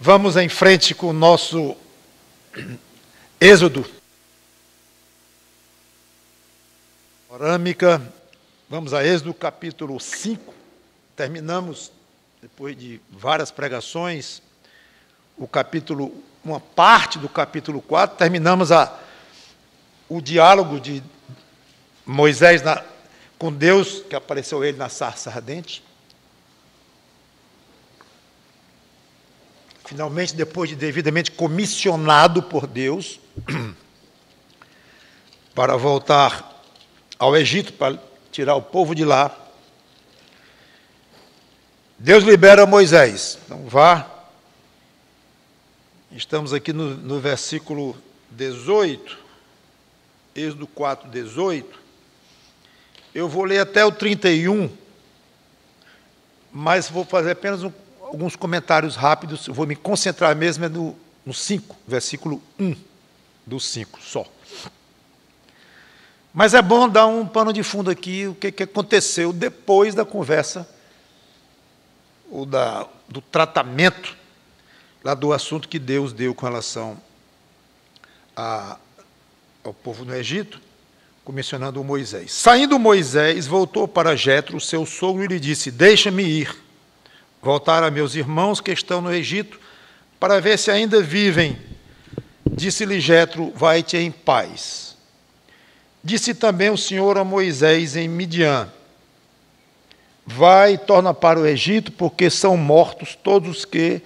Vamos em frente com o nosso Êxodo. Panorâmica. Vamos a Êxodo capítulo 5. Terminamos, depois de várias pregações, uma parte do capítulo 4. Terminamos o diálogo de Moisés com Deus, que apareceu ele na sarça ardente. Finalmente, depois de devidamente comissionado por Deus para voltar ao Egito, para tirar o povo de lá, Deus libera Moisés. Então vá. Estamos aqui no versículo 18, Êxodo 4, 18. Eu vou ler até o 31, mas vou fazer apenas alguns comentários rápidos. Eu vou me concentrar mesmo no 5, versículo 1 do 5 só. Mas é bom dar um pano de fundo aqui, o que aconteceu depois da conversa, ou do tratamento lá do assunto que Deus deu com relação ao povo no Egito, comissionando Moisés. Saindo Moisés, voltou para Jetro, seu sogro, e lhe disse: deixa-me ir, voltar a meus irmãos que estão no Egito, para ver se ainda vivem. Disse-lhe Jetro: vai-te em paz. Disse também o Senhor a Moisés em Midian: vai e torna para o Egito, porque são mortos todos os que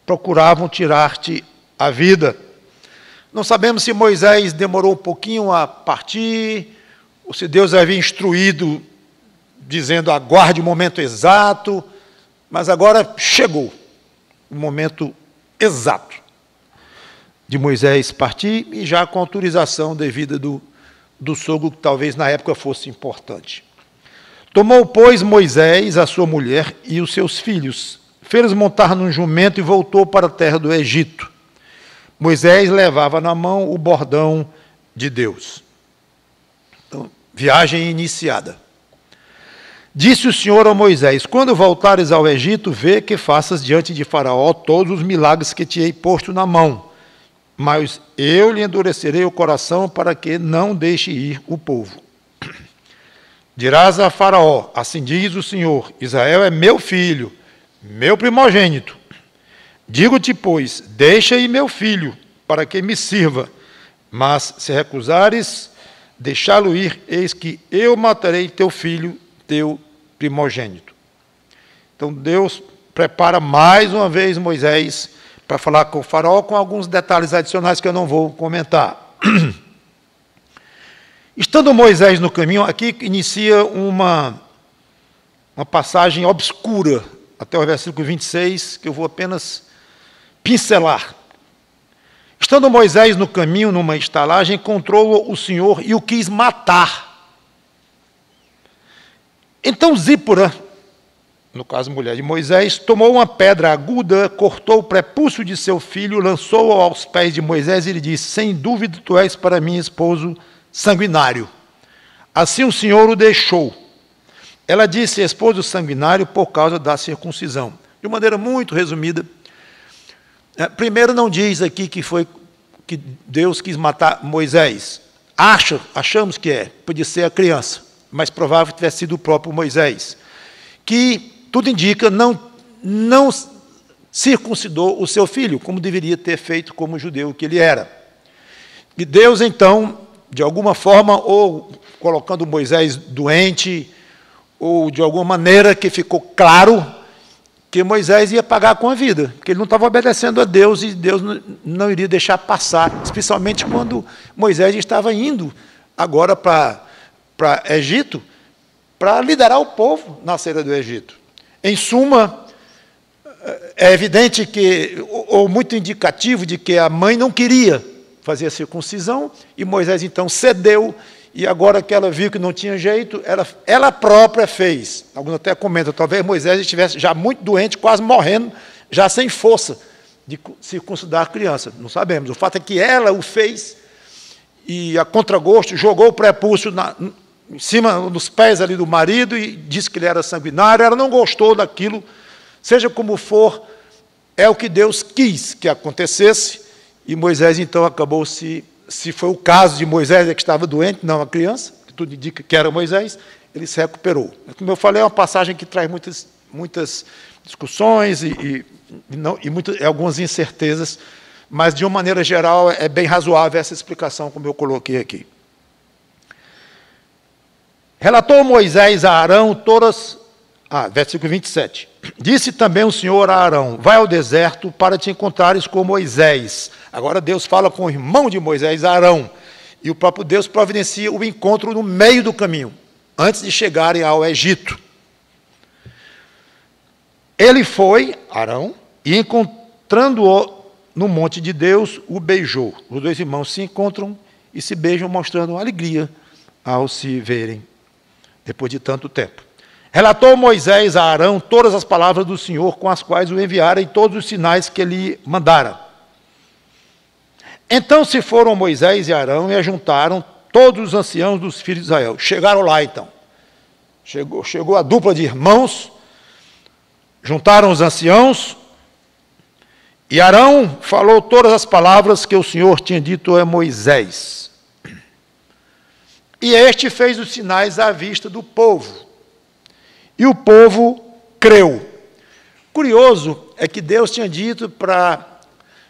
procuravam tirar-te a vida. Não sabemos se Moisés demorou um pouquinho a partir, ou se Deus havia instruído, dizendo: aguarde o momento exato, mas agora chegou o momento exato de Moisés partir, e já com autorização devida do sogro, que talvez na época fosse importante. Tomou, pois, Moisés a sua mulher e os seus filhos, fez-los montar num jumento e voltou para a terra do Egito. Moisés levava na mão o bordão de Deus. Então, viagem iniciada. Disse o Senhor a Moisés: quando voltares ao Egito, vê que faças diante de Faraó todos os milagres que te hei posto na mão, mas eu lhe endurecerei o coração para que não deixe ir o povo. Dirás a Faraó: assim diz o Senhor, Israel é meu filho, meu primogênito. Digo-te, pois, deixa ir meu filho, para que me sirva, mas se recusares deixá-lo ir, eis que eu matarei teu filho, teu primogênito. Então Deus prepara mais uma vez Moisés para falar com o Faraó, com alguns detalhes adicionais que eu não vou comentar. Estando Moisés no caminho, aqui inicia uma passagem obscura, até o versículo 26, que eu vou apenas pincelar. Estando Moisés no caminho, numa estalagem, encontrou o Senhor e o quis matar. Então Zípora, no caso mulher de Moisés, tomou uma pedra aguda, cortou o prepúcio de seu filho, lançou-o aos pés de Moisés e lhe disse: sem dúvida tu és para mim esposo sanguinário. Assim o Senhor o deixou. Ela disse: esposo sanguinário por causa da circuncisão. De maneira muito resumida, primeiro não diz aqui que Deus quis matar Moisés. Achamos que podia ser a criança, mas provável que tivesse sido o próprio Moisés, que tudo indica não circuncidou o seu filho, como deveria ter feito como judeu que ele era. E Deus então, de alguma forma, ou colocando Moisés doente, ou de alguma maneira que ficou claro que Moisés ia pagar com a vida, porque ele não estava obedecendo a Deus, e Deus não iria deixar passar, especialmente quando Moisés estava indo agora para Egito, para liderar o povo na saída do Egito. Em suma, é evidente que, ou muito indicativo, de que a mãe não queria fazer a circuncisão, e Moisés então cedeu, e agora que ela viu que não tinha jeito, ela própria fez. Alguns até comentam, talvez Moisés estivesse já muito doente, quase morrendo, já sem força de circuncidar a criança. Não sabemos. O fato é que ela o fez, e a contragosto jogou o prepúcio em cima dos pés ali do marido e disse que ele era sanguinário. Ela não gostou daquilo, seja como for, é o que Deus quis que acontecesse, e Moisés então acabou se foi o caso de Moisés que estava doente, não a criança, que tudo indica que era Moisés, ele se recuperou. Como eu falei, é uma passagem que traz muitas discussões e algumas incertezas, mas de uma maneira geral é bem razoável essa explicação, como eu coloquei aqui. Relatou Moisés a Arão todas... versículo 27. Disse também o Senhor a Arão, vai ao deserto para te encontrares com Moisés. Agora Deus fala com o irmão de Moisés, Arão, e o próprio Deus providencia o encontro no meio do caminho, antes de chegarem ao Egito. Ele foi, Arão, e encontrando-o no monte de Deus, o beijou. Os dois irmãos se encontram e se beijam, mostrando alegria ao se verem, depois de tanto tempo. Relatou Moisés a Arão todas as palavras do Senhor, com as quais o enviara, e todos os sinais que ele mandara. Então se foram Moisés e Arão e ajuntaram todos os anciãos dos filhos de Israel. Chegaram lá então. Chegou a dupla de irmãos, juntaram os anciãos, e Arão falou todas as palavras que o Senhor tinha dito a Moisés. E este fez os sinais à vista do povo. E o povo creu. Curioso é que Deus tinha dito para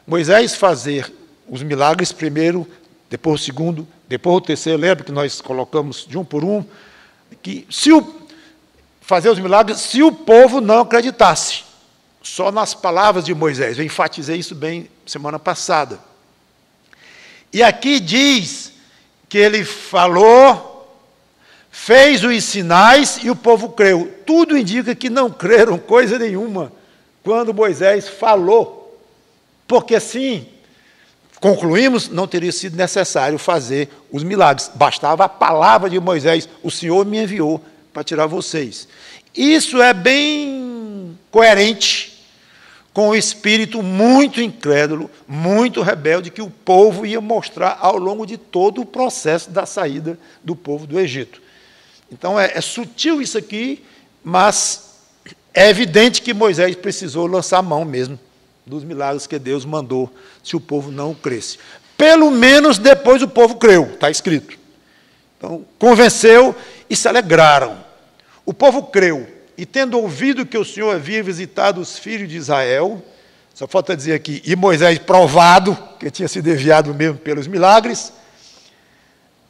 Moisés fazer os milagres primeiro, depois o segundo, depois o terceiro. Lembra que nós colocamos de um por um? Que fazer os milagres se o povo não acreditasse. Só nas palavras de Moisés. Eu enfatizei isso bem semana passada. E aqui diz que ele falou, fez os sinais e o povo creu. Tudo indica que não creram coisa nenhuma quando Moisés falou. Porque assim, concluímos, não teria sido necessário fazer os milagres. Bastava a palavra de Moisés. O Senhor me enviou para tirar vocês. Isso é bem coerente com o espírito muito incrédulo, muito rebelde, que o povo ia mostrar ao longo de todo o processo da saída do povo do Egito. Então, é sutil isso aqui, mas é evidente que Moisés precisou lançar a mão mesmo dos milagres que Deus mandou, se o povo não cresce. Pelo menos depois o povo creu, está escrito. Então, convenceu e se alegraram. O povo creu, e tendo ouvido que o Senhor havia visitado os filhos de Israel, só falta dizer aqui, e Moisés provado, que tinha sido enviado mesmo pelos milagres,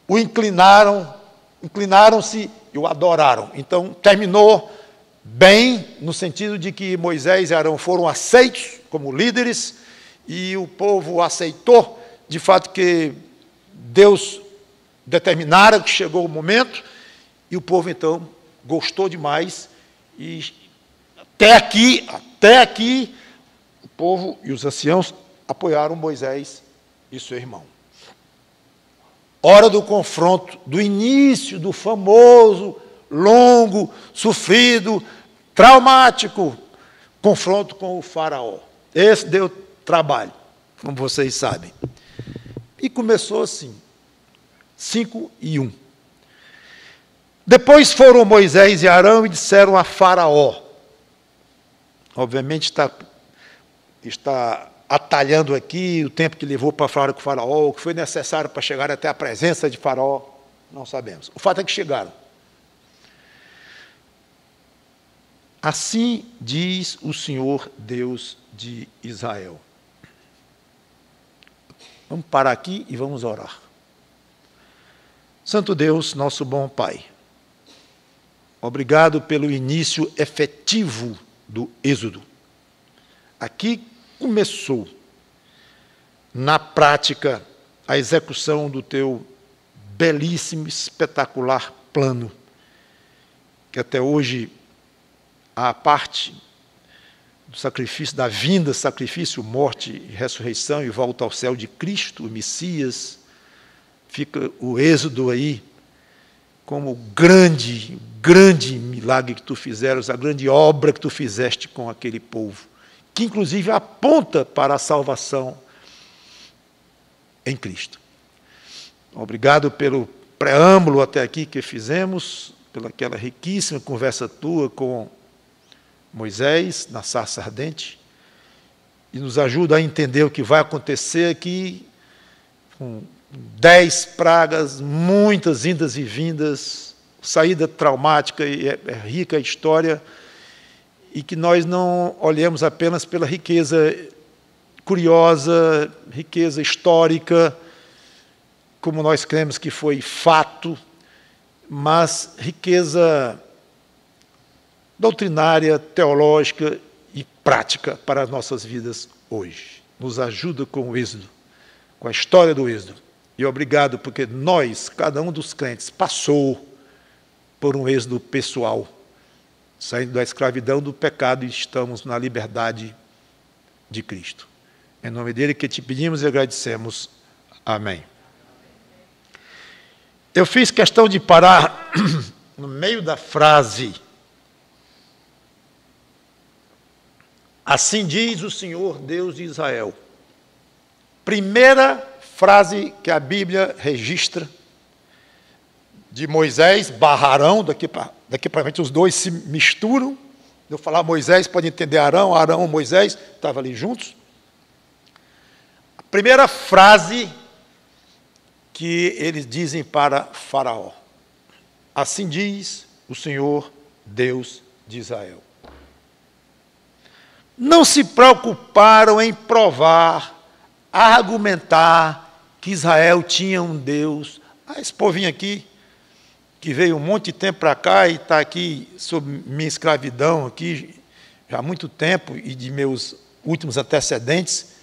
o inclinaram-se e o adoraram. Então, terminou bem, no sentido de que Moisés e Arão foram aceitos como líderes, e o povo aceitou, de fato, que Deus determinara que chegou o momento, e o povo, então, gostou demais, e até aqui, o povo e os anciãos apoiaram Moisés e seu irmão. Hora do confronto, do início do famoso, longo, sofrido, traumático confronto com o faraó. Esse deu trabalho, como vocês sabem. E começou assim, 5:1. Depois foram Moisés e Arão e disseram a Faraó. Obviamente está atalhando aqui o tempo que levou para falar com o Faraó, o que foi necessário para chegar até a presença de Faraó, não sabemos. O fato é que chegaram. Assim diz o Senhor Deus de Israel. Vamos parar aqui e vamos orar. Santo Deus, nosso bom Pai, obrigado pelo início efetivo do Êxodo. Aqui começou, na prática, a execução do teu belíssimo, espetacular plano, que até hoje, a parte do sacrifício, da vinda, sacrifício, morte e ressurreição e volta ao céu de Cristo, o Messias, fica o Êxodo aí, como o grande milagre que tu fizeras, a grande obra que tu fizeste com aquele povo, que inclusive aponta para a salvação em Cristo. Obrigado pelo preâmbulo até aqui que fizemos, pelaquela riquíssima conversa tua com Moisés, na sarça ardente, e nos ajuda a entender o que vai acontecer aqui, com 10 pragas, muitas indas e vindas, saída traumática, e é rica a história, e que nós não olhemos apenas pela riqueza curiosa, riqueza histórica, como nós cremos que foi fato, mas riqueza doutrinária, teológica e prática para as nossas vidas hoje. Nos ajuda com o Êxodo, com a história do Êxodo. E obrigado, porque nós, cada um dos crentes, passou por um êxodo pessoal, saindo da escravidão do pecado e estamos na liberdade de Cristo. Em nome dele que te pedimos e agradecemos. Amém. Eu fiz questão de parar no meio da frase. Assim diz o Senhor Deus de Israel. Primeira frase que a Bíblia registra de Moisés, Arão, daqui para frente os dois se misturam. Eu falar Moisés, pode entender Arão, Arão, Moisés, estavam ali juntos. A primeira frase que eles dizem para Faraó. Assim diz o Senhor Deus de Israel. Não se preocuparam em provar, argumentar que Israel tinha um Deus. Esse povinho aqui, que veio um monte de tempo para cá e está aqui sob minha escravidão aqui já há muito tempo e de meus últimos antecedentes,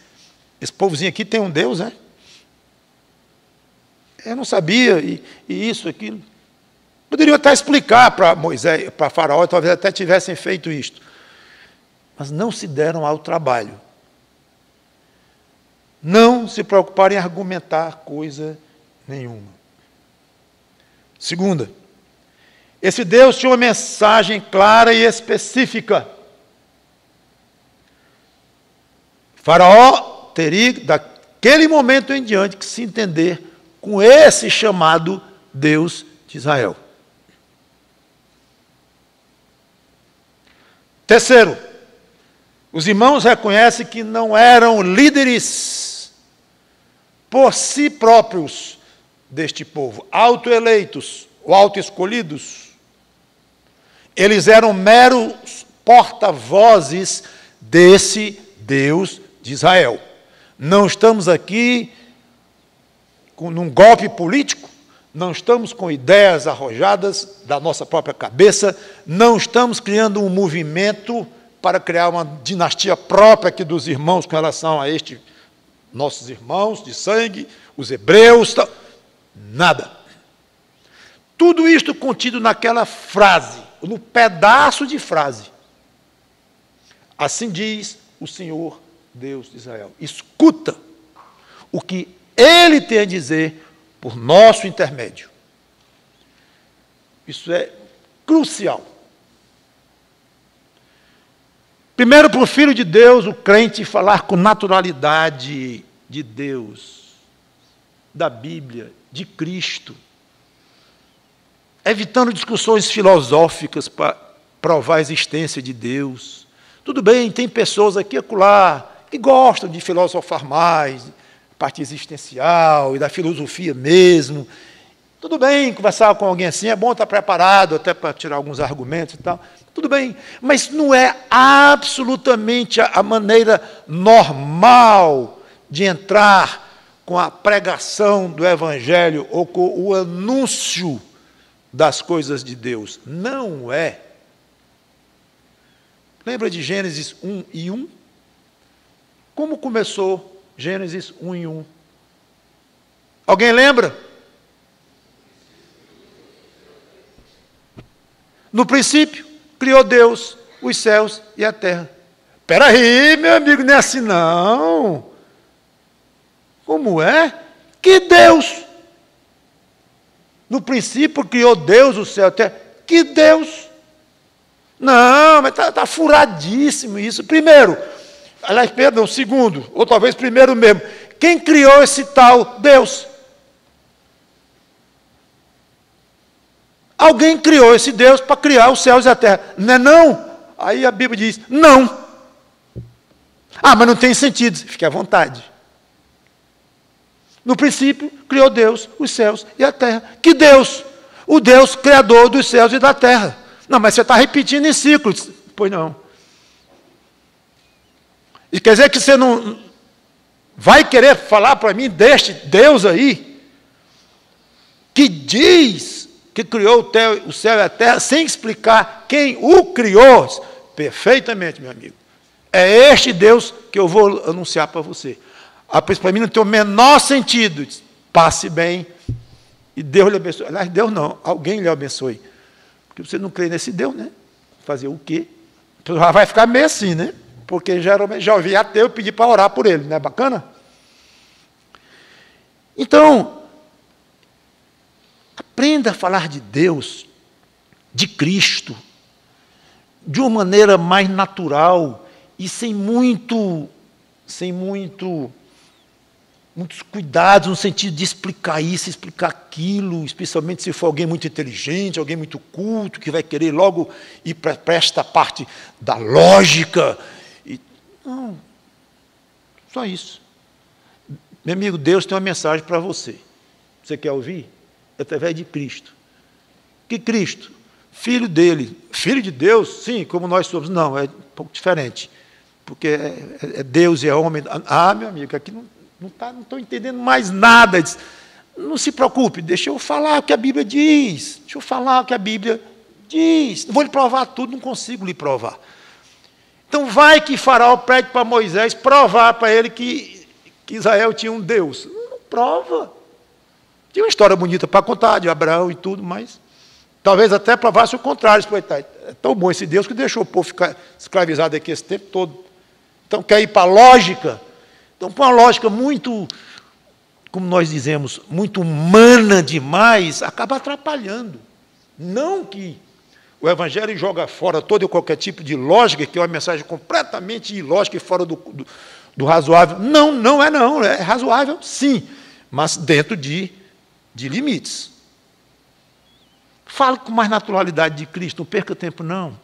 esse povozinho aqui tem um Deus, né? Eu não sabia, e isso, aquilo. Poderiam até explicar para Moisés, para Faraó, talvez até tivessem feito isto. Mas não se deram ao trabalho. Não se preocuparam em argumentar coisa nenhuma. Segunda, esse Deus tinha uma mensagem clara e específica. Faraó teria, daquele momento em diante, que se entender com esse chamado Deus de Israel. Terceiro, os irmãos reconhecem que não eram líderes por si próprios deste povo, autoeleitos ou autoescolhidos. Eles eram meros porta-vozes desse Deus de Israel. Não estamos aqui num golpe político, não estamos com ideias arrojadas da nossa própria cabeça, não estamos criando um movimento para criar uma dinastia própria aqui dos irmãos com relação a estes nossos irmãos de sangue, os hebreus, tal. Nada. Tudo isto contido naquela frase, no pedaço de frase. Assim diz o Senhor Deus de Israel. Escuta o que Ele tem a dizer por nosso intermédio. Isso é crucial. Primeiro, para o Filho de Deus, o crente, falar com naturalidade de Deus, da Bíblia, de Cristo, evitando discussões filosóficas para provar a existência de Deus. Tudo bem, tem pessoas aqui e acolá que gostam de filosofar mais, parte existencial e da filosofia mesmo. Tudo bem, conversar com alguém assim, é bom estar preparado até para tirar alguns argumentos e tal. Tudo bem, mas não é absolutamente a maneira normal de entrar com a pregação do Evangelho ou com o anúncio das coisas de Deus. Não é. Lembra de Gênesis 1:1? Como começou Gênesis 1:1? Alguém lembra? No princípio, criou Deus os céus e a terra. Espera aí, meu amigo, não é assim não. Como é? Que Deus? No princípio criou Deus o céu e a terra. Que Deus? Não, mas está furadíssimo isso. Primeiro, aliás, perdão, segundo, ou talvez primeiro mesmo. Quem criou esse tal Deus? Alguém criou esse Deus para criar os céus e a terra. Não é não? Aí a Bíblia diz, não. Ah, mas não tem sentido. Fique à vontade. No princípio, criou Deus os céus e a terra. Que Deus? O Deus criador dos céus e da terra. Não, mas você está repetindo em ciclos. Pois não. E quer dizer que você não vai querer falar para mim deste Deus aí, que diz que criou o céu e a terra, sem explicar quem o criou? Perfeitamente, meu amigo. É este Deus que eu vou anunciar para você. Para mim não tem o menor sentido. Passe bem e Deus lhe abençoe. Aliás, Deus não, alguém lhe abençoe. Porque você não crê nesse Deus, né? Fazer o quê? Então já vai ficar meio assim, né? Porque geralmente já ouvi ateu pedir para orar por ele, não é bacana? Então, aprenda a falar de Deus, de Cristo, de uma maneira mais natural e sem muitos cuidados no sentido de explicar isso, explicar aquilo, especialmente se for alguém muito inteligente, alguém muito culto, que vai querer logo ir para esta parte da lógica. Não, só isso. Meu amigo, Deus tem uma mensagem para você. Você quer ouvir? É através de Cristo. Que Cristo? Filho dele. Filho de Deus? Sim, como nós somos. Não, é um pouco diferente. Porque é Deus e é homem. Ah, meu amigo, aqui não estou entendendo mais nada. Não se preocupe, deixa eu falar o que a Bíblia diz. Deixa eu falar o que a Bíblia diz. Não vou lhe provar tudo, não consigo lhe provar. Então vai que Faraó pede para Moisés provar para ele que Israel tinha um Deus. Não prova. Tinha uma história bonita para contar, de Abraão e tudo, mas talvez até provasse o contrário. É tão bom esse Deus que deixou o povo ficar escravizado aqui esse tempo todo. Então quer ir para a lógica? Então, com uma lógica muito, como nós dizemos, muito humana demais, acaba atrapalhando. Não que o Evangelho joga fora todo e qualquer tipo de lógica, que é uma mensagem completamente ilógica e fora do razoável. Não. É razoável, sim, mas dentro de limites. Fale com mais naturalidade de Cristo, não perca tempo, não.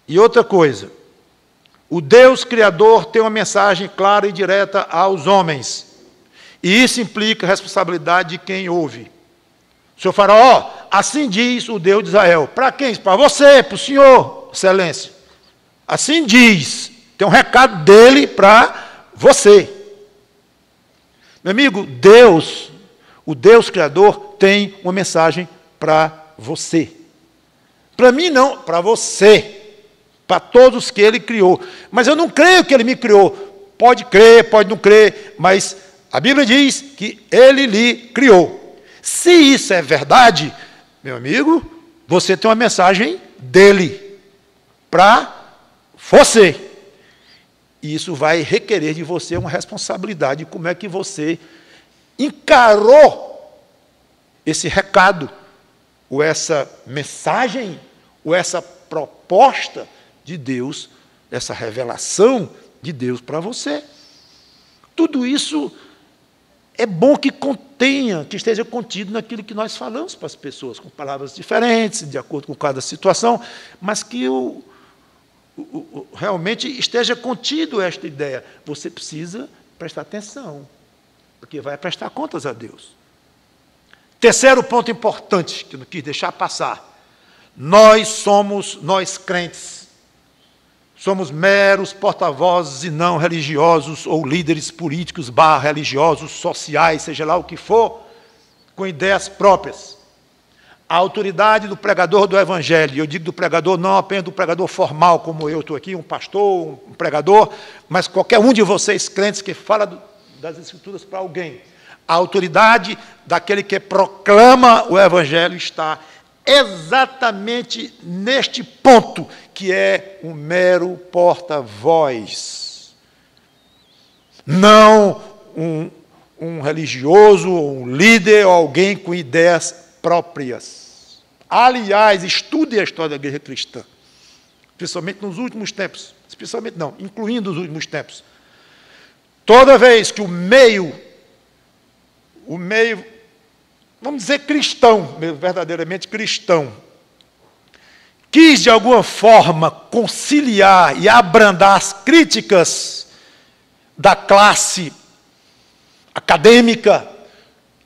E outra coisa, o Deus Criador tem uma mensagem clara e direta aos homens. E isso implica a responsabilidade de quem ouve. O senhor Faraó, assim diz o Deus de Israel. Para quem? Para você, para o senhor, excelência. Assim diz. Tem um recado dele para você. Meu amigo, Deus, o Deus Criador, tem uma mensagem para você. Para mim não, para você. Para todos que ele criou. Mas eu não creio que ele me criou. Pode crer, pode não crer, mas a Bíblia diz que ele lhe criou. Se isso é verdade, meu amigo, você tem uma mensagem dele para você. E isso vai requerer de você uma responsabilidade. Como é que você encarou esse recado, ou essa mensagem, ou essa proposta de Deus, essa revelação de Deus para você. Tudo isso é bom que contenha, que esteja contido naquilo que nós falamos para as pessoas, com palavras diferentes, de acordo com cada situação, mas que realmente esteja contido esta ideia. Você precisa prestar atenção, porque vai prestar contas a Deus. Terceiro ponto importante, que eu não quis deixar passar. Nós crentes, somos meros porta-vozes e não religiosos ou líderes políticos, religiosos, sociais, seja lá o que for, com ideias próprias. A autoridade do pregador do Evangelho, e eu digo do pregador não apenas do pregador formal, como eu estou aqui, um pastor, um pregador, mas qualquer um de vocês crentes que fala das Escrituras para alguém. A autoridade daquele que proclama o Evangelho está exatamente neste ponto, que é um mero porta-voz. Não um religioso, ou um líder, ou alguém com ideias próprias. Aliás, estude a história da igreja cristã, principalmente nos últimos tempos, incluindo os últimos tempos. Toda vez que o meio, vamos dizer cristão, verdadeiramente cristão, quis, de alguma forma, conciliar e abrandar as críticas da classe acadêmica,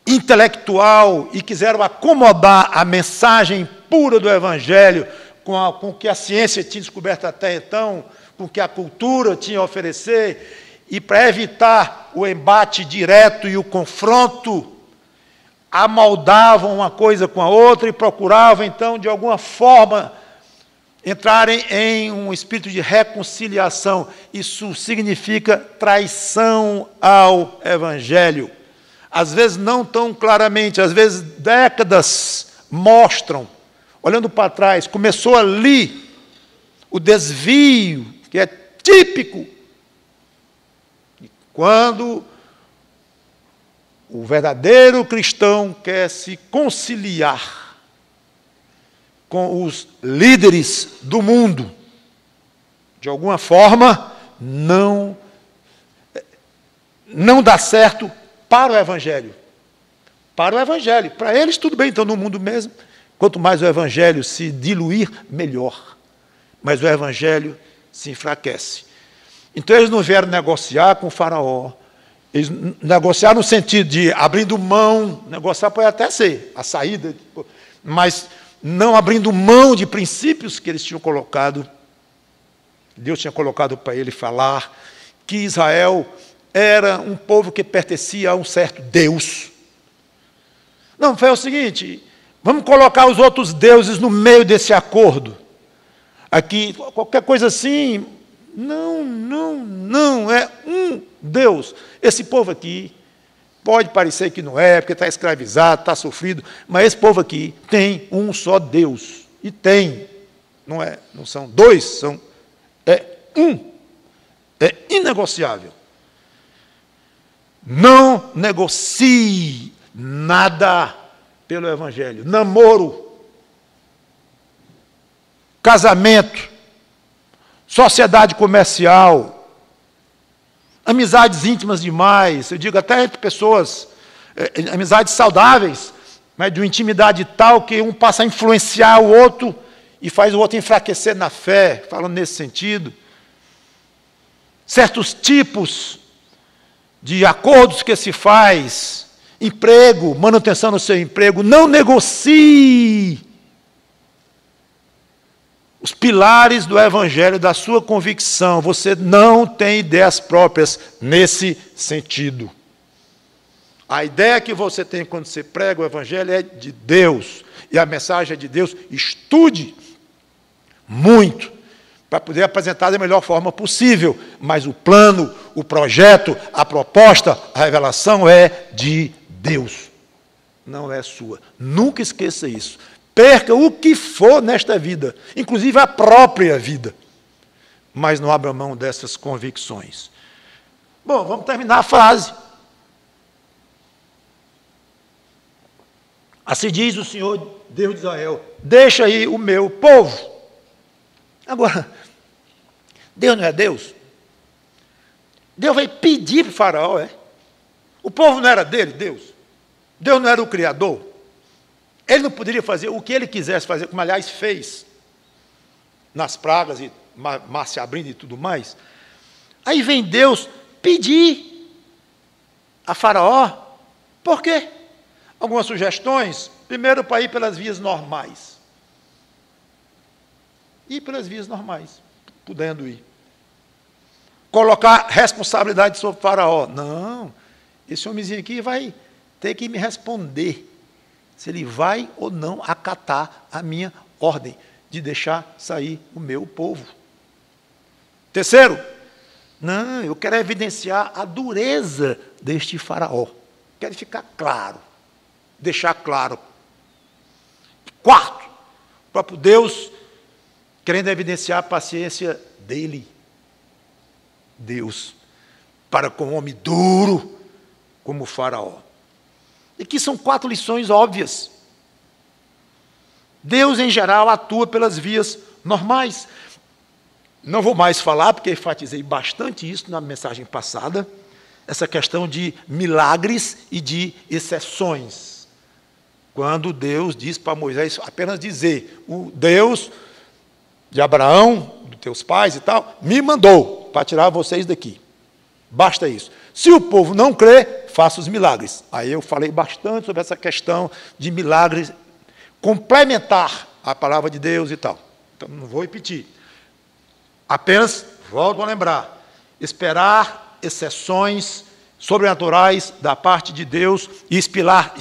intelectual, e quiseram acomodar a mensagem pura do Evangelho com o que a ciência tinha descoberto até então, com o que a cultura tinha a oferecer, e para evitar o embate direto e o confronto, amoldavam uma coisa com a outra e procuravam, então, de alguma forma, entrarem em um espírito de reconciliação. Isso significa traição ao Evangelho. Às vezes não tão claramente, às vezes décadas mostram, olhando para trás, começou ali o desvio, que é típico, quando o verdadeiro cristão quer se conciliar com os líderes do mundo. De alguma forma, não dá certo para o Evangelho. Para o Evangelho. Para eles, tudo bem, estão no mundo mesmo. Quanto mais o Evangelho se diluir, melhor. Mas o Evangelho se enfraquece. Então, eles não vieram negociar com o faraó. Eles negociaram no sentido de abrindo mão, negociar pode até ser a saída, mas não abrindo mão de princípios que eles tinham colocado. Deus tinha colocado para ele falar que Israel era um povo que pertencia a um certo Deus. Não, foi o seguinte, vamos colocar os outros deuses no meio desse acordo. Aqui, qualquer coisa assim, não, é um Deus. Esse povo aqui, pode parecer que não é, porque está escravizado, está sofrido, mas esse povo aqui tem um só Deus. E tem, não são dois, é um. É inegociável. Não negocie nada pelo Evangelho. Namoro, casamento, sociedade comercial, amizades íntimas demais, eu digo até entre pessoas, amizades saudáveis, mas de uma intimidade tal que um passa a influenciar o outro e faz o outro enfraquecer na fé, falando nesse sentido. Certos tipos de acordos que se faz, emprego, manutenção no seu emprego, não negocie os pilares do Evangelho, da sua convicção. Você não tem ideias próprias nesse sentido. A ideia que você tem quando você prega o Evangelho é de Deus, e a mensagem é de Deus. Estude muito, para poder apresentar da melhor forma possível, mas o plano, o projeto, a proposta, a revelação é de Deus, não é sua. Nunca esqueça isso. Perca o que for nesta vida, inclusive a própria vida, mas não abra mão dessas convicções. Bom, vamos terminar a frase. Assim diz o Senhor, Deus de Israel, deixa aí o meu povo. Agora, Deus não é Deus? Deus vai pedir para o faraó, é? O povo não era dele, Deus? Deus não era o Criador? Ele não poderia fazer o que ele quisesse fazer, como aliás fez, nas pragas, e mar se abrindo e tudo mais. Aí vem Deus pedir a faraó, por quê? Algumas sugestões, primeiro para ir pelas vias normais. Ir pelas vias normais, podendo ir. Colocar responsabilidade sobre o faraó. Não, esse homenzinho aqui vai ter que me responder se ele vai ou não acatar a minha ordem de deixar sair o meu povo. Terceiro, não, eu quero evidenciar a dureza deste faraó. Quero ficar claro, deixar claro. Quarto, o próprio Deus querendo evidenciar a paciência dele. Deus, para com um homem duro como o faraó. E aqui são 4 lições óbvias. Deus, em geral, atua pelas vias normais. Não vou mais falar, porque enfatizei bastante isso na mensagem passada, essa questão de milagres e de exceções. Quando Deus diz para Moisés apenas dizer, o Deus de Abraão, dos teus pais e tal, me mandou para tirar vocês daqui. Basta isso. Se o povo não crê, faça os milagres. Aí eu falei bastante sobre essa questão de milagres, complementar a palavra de Deus e tal. Então, não vou repetir. Apenas, volto a lembrar, esperar exceções sobrenaturais da parte de Deus e esperar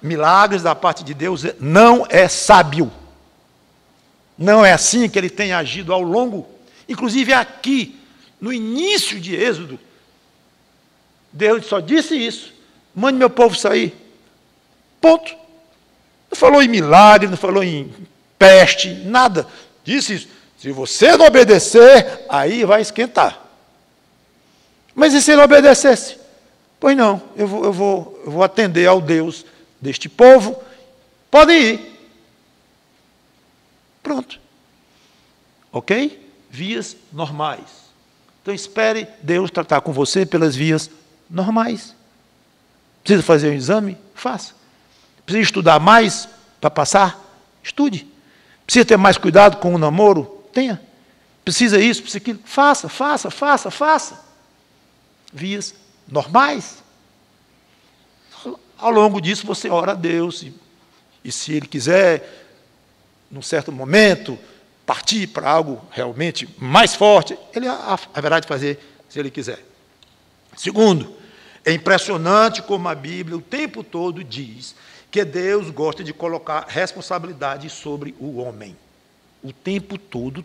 milagres da parte de Deus não é sábio. Não é assim que ele tem agido ao longo, inclusive aqui, no início de Êxodo, Deus só disse isso: mande meu povo sair. Ponto. Não falou em milagre, não falou em peste, nada. Disse isso. Se você não obedecer, aí vai esquentar. Mas e se ele não obedecesse? Pois não, eu vou atender ao Deus deste povo. Podem ir. Pronto. Ok? Vias normais. Então espere Deus tratar com você pelas vias normais. Precisa fazer um exame? Faça. Precisa estudar mais para passar? Estude. Precisa ter mais cuidado com o namoro? Tenha. Precisa isso, precisa aquilo? Faça. Vias normais. Ao longo disso você ora a Deus e se Ele quiser, num certo momento, partir para algo realmente mais forte, Ele haverá de fazer se Ele quiser. Segundo, é impressionante como a Bíblia o tempo todo diz que Deus gosta de colocar responsabilidade sobre o homem. O tempo todo.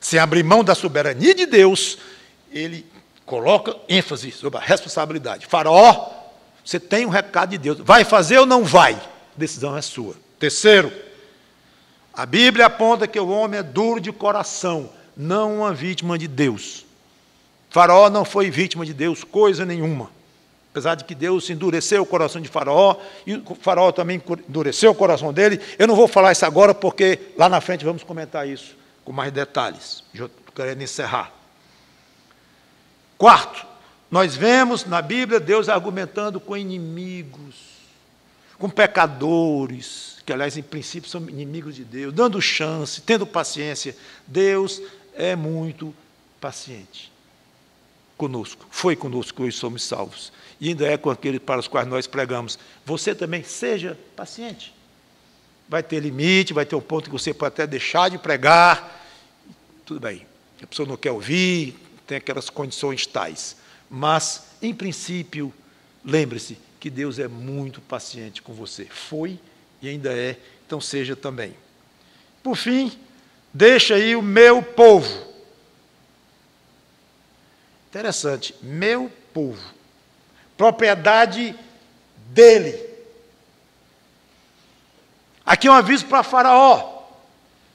Sem abrir mão da soberania de Deus, ele coloca ênfase sobre a responsabilidade. Faraó, você tem um recado de Deus. Vai fazer ou não vai? A decisão é sua. Terceiro, a Bíblia aponta que o homem é duro de coração, não uma vítima de Deus. Faraó não foi vítima de Deus, coisa nenhuma. Apesar de que Deus endureceu o coração de Faraó, e o Faraó também endureceu o coração dele. Eu não vou falar isso agora, porque lá na frente vamos comentar isso com mais detalhes. Já estou querendo encerrar. Quarto, nós vemos na Bíblia Deus argumentando com inimigos, com pecadores, que aliás em princípio são inimigos de Deus, dando chance, tendo paciência. Deus é muito paciente conosco, foi conosco, hoje somos salvos. E ainda é com aqueles para os quais nós pregamos. Você também seja paciente. Vai ter limite, vai ter um ponto que você pode até deixar de pregar. Tudo bem. A pessoa não quer ouvir, tem aquelas condições tais. Mas, em princípio, lembre-se que Deus é muito paciente com você. Foi e ainda é, então seja também. Por fim, deixa aí o meu povo. Interessante, meu povo. Propriedade dele. Aqui é um aviso para Faraó.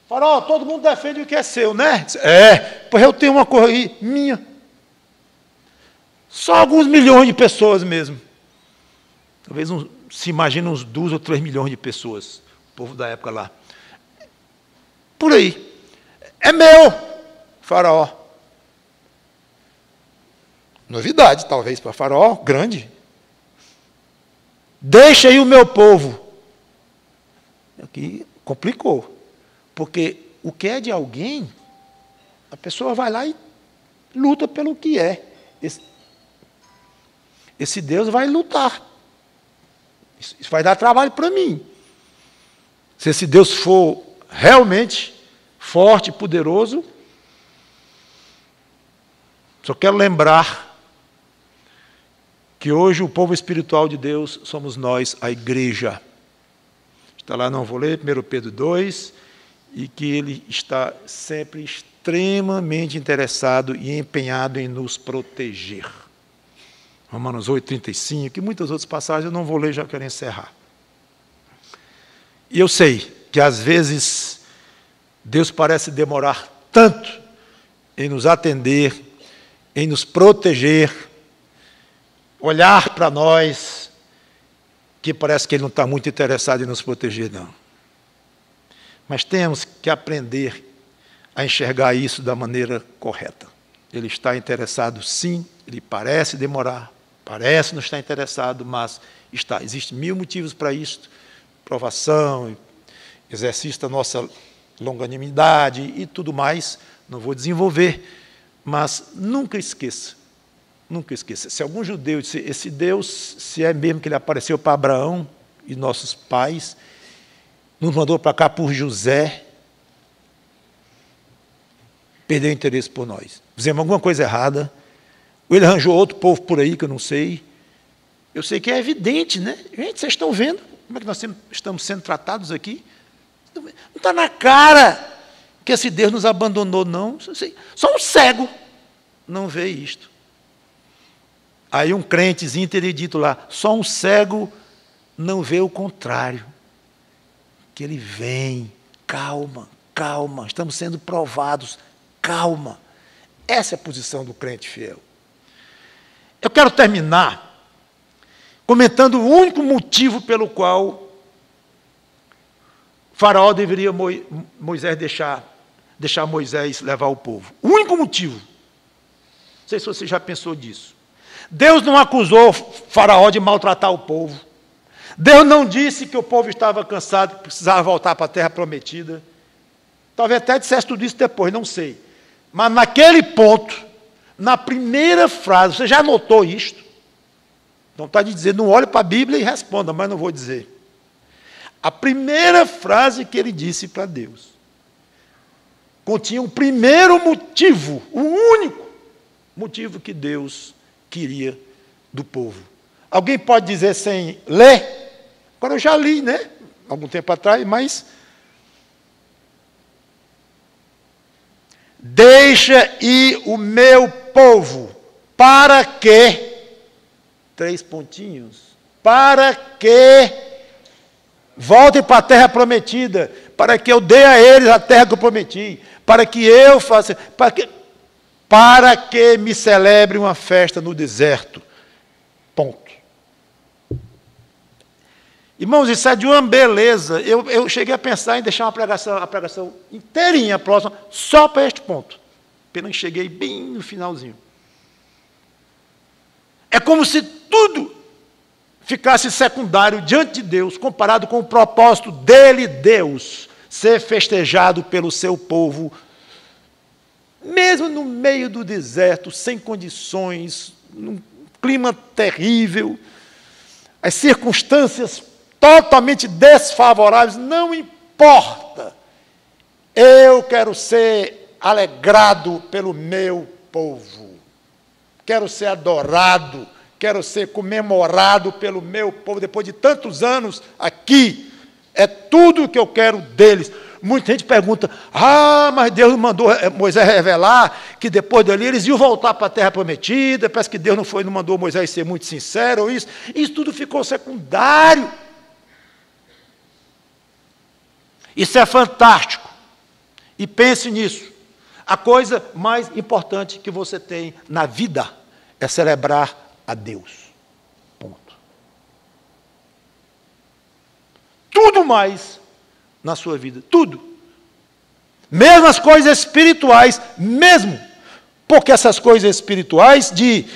Faraó, todo mundo defende o que é seu, né? Pois eu tenho uma coisa aí minha. Só alguns milhões de pessoas mesmo. Talvez se imagine uns 2 ou 3 milhões de pessoas. O povo da época lá. Por aí. É meu, Faraó. Novidade, talvez, para Faraó, grande. Deixa aí o meu povo. Aqui complicou. Porque o que é de alguém, a pessoa vai lá e luta pelo que é. Esse Deus vai lutar. Isso vai dar trabalho para mim. Se esse Deus for realmente forte e poderoso, só quero lembrar que hoje o povo espiritual de Deus somos nós, a igreja. Está lá, não vou ler, 1 Pedro 2, e que ele está sempre extremamente interessado e empenhado em nos proteger. Romanos 8, 35, e muitas outras passagens eu não vou ler, já quero encerrar. E eu sei que às vezes Deus parece demorar tanto em nos atender, em nos proteger, olhar para nós, que parece que Ele não está muito interessado em nos proteger, não. Mas temos que aprender a enxergar isso da maneira correta. Ele está interessado, sim, ele parece demorar, parece não estar interessado, mas está. Existem 1000 motivos para isso, provação exercício da nossa longanimidade e tudo mais. Não vou desenvolver, mas nunca esqueça, se algum judeu disser, esse Deus, se é mesmo que ele apareceu para Abraão e nossos pais, nos mandou para cá por José, perdeu o interesse por nós. Fizemos alguma coisa errada, ou ele arranjou outro povo por aí que eu não sei. Eu sei que é evidente, né? Gente, vocês estão vendo como é que nós estamos sendo tratados aqui? Não está na cara que esse Deus nos abandonou, não. Só um cego não vê isto. Aí um crentezinho teria dito lá, só um cego não vê o contrário. Que ele vem, calma, calma, estamos sendo provados, calma. Essa é a posição do crente fiel. Eu quero terminar comentando o único motivo pelo qual Faraó deveria deixar Moisés levar o povo. O único motivo. Não sei se você já pensou disso. Deus não acusou Faraó de maltratar o povo. Deus não disse que o povo estava cansado, que precisava voltar para a terra prometida. Talvez até dissesse tudo isso depois, não sei. Mas naquele ponto, na primeira frase, você já notou isto? Não está de dizer, não olhe para a Bíblia e responda, mas não vou dizer. A primeira frase que ele disse para Deus continha o primeiro motivo, o único motivo que Deus queria do povo. Alguém pode dizer sem ler? Agora eu já li, né? Algum tempo atrás, mas... Deixa ir o meu povo, para que... 3 pontinhos. Para que voltem para a terra prometida, para que eu dê a eles a terra que eu prometi, para que eu faça... Para que me celebre uma festa no deserto. Ponto. Irmãos, isso é de uma beleza. Eu cheguei a pensar em deixar a pregação inteirinha próxima, só para este ponto. Apenas cheguei bem no finalzinho. É como se tudo ficasse secundário diante de Deus, comparado com o propósito dele, Deus, ser festejado pelo seu povo, mesmo no meio do deserto, sem condições, num clima terrível, as circunstâncias totalmente desfavoráveis, não importa. Eu quero ser alegrado pelo meu povo. Quero ser adorado, quero ser comemorado pelo meu povo, depois de tantos anos aqui. É tudo o que eu quero deles. Muita gente pergunta, mas Deus mandou Moisés revelar que depois dali eles iam voltar para a terra prometida, parece que Deus não mandou Moisés ser muito sincero, ou isso. Isso tudo ficou secundário. Isso é fantástico. E pense nisso. A coisa mais importante que você tem na vida é celebrar a Deus. Ponto. Tudo mais na sua vida. Tudo. Mesmo as coisas espirituais, mesmo. Porque essas coisas espirituais de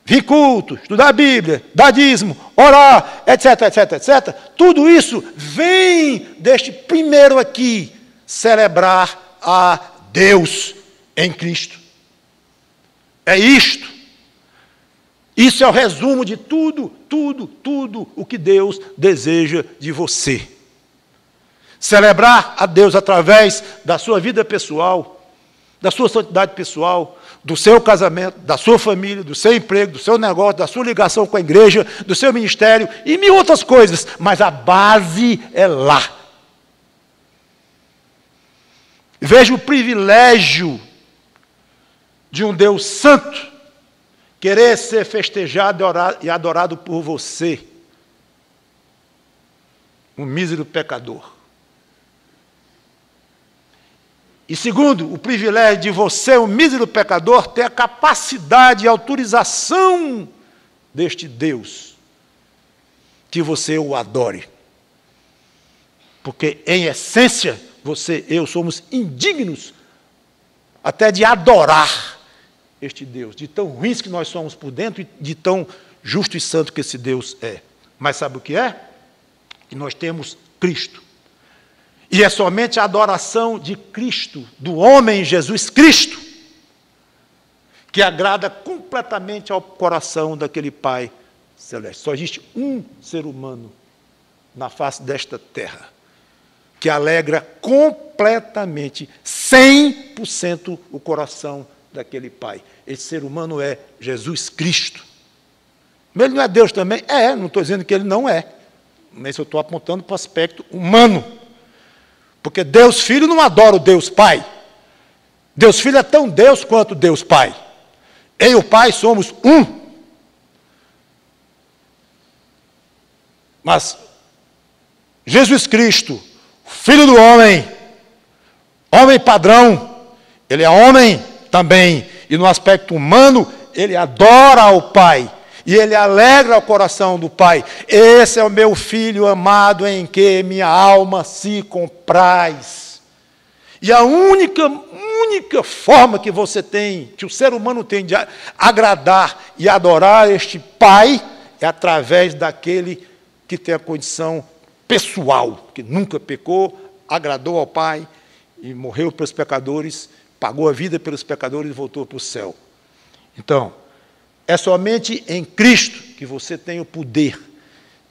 vir culto, estudar a Bíblia, dar dízimo, orar, etc, etc, etc, tudo isso vem deste primeiro aqui, celebrar a Deus em Cristo. É isto. Isso é o resumo de tudo o que Deus deseja de você. Celebrar a Deus através da sua vida pessoal, da sua santidade pessoal, do seu casamento, da sua família, do seu emprego, do seu negócio, da sua ligação com a igreja, do seu ministério e mil outras coisas, mas a base é lá. Veja o privilégio de um Deus santo querer ser festejado e adorado por você, um mísero pecador. E segundo, o privilégio de você, um mísero pecador, ter a capacidade e autorização deste Deus, que você o adore. Porque, em essência, você e eu somos indignos até de adorar este Deus, de tão ruins que nós somos por dentro e de tão justo e santo que esse Deus é. Mas sabe o que é? Que nós temos Cristo. E é somente a adoração de Cristo, do homem Jesus Cristo, que agrada completamente ao coração daquele Pai celeste. Só existe um ser humano na face desta terra que alegra completamente, 100% o coração daquele Pai. Esse ser humano é Jesus Cristo. Mas ele não é Deus também? Não estou dizendo que ele não é. Mas eu estou apontando para o aspecto humano. Porque Deus Filho não adora o Deus Pai. Deus Filho é tão Deus quanto Deus Pai. Eu e o Pai somos um. Mas Jesus Cristo, Filho do homem, homem padrão, ele é homem também. E no aspecto humano, ele adora o Pai. E ele alegra o coração do Pai. Esse é o meu Filho amado em que minha alma se compraz. E a única forma que você tem, que o ser humano tem de agradar e adorar este Pai, é através daquele que tem a condição pessoal, que nunca pecou, agradou ao Pai e morreu pelos pecadores, pagou a vida pelos pecadores e voltou para o céu. Então, é somente em Cristo que você tem o poder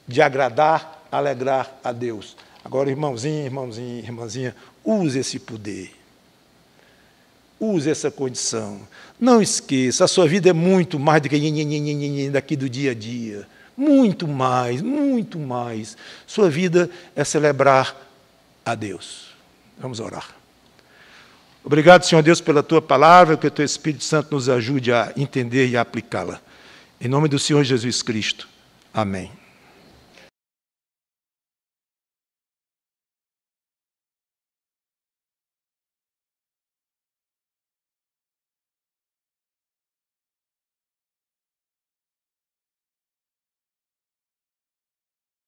de agradar, alegrar a Deus. Agora, irmãozinho, irmãzinha, use esse poder. Use essa condição. Não esqueça, a sua vida é muito mais do que daqui do dia a dia. Muito mais, muito mais. Sua vida é celebrar a Deus. Vamos orar. Obrigado, Senhor Deus, pela Tua palavra, que o Teu Espírito Santo nos ajude a entender e a aplicá-la. Em nome do Senhor Jesus Cristo. Amém.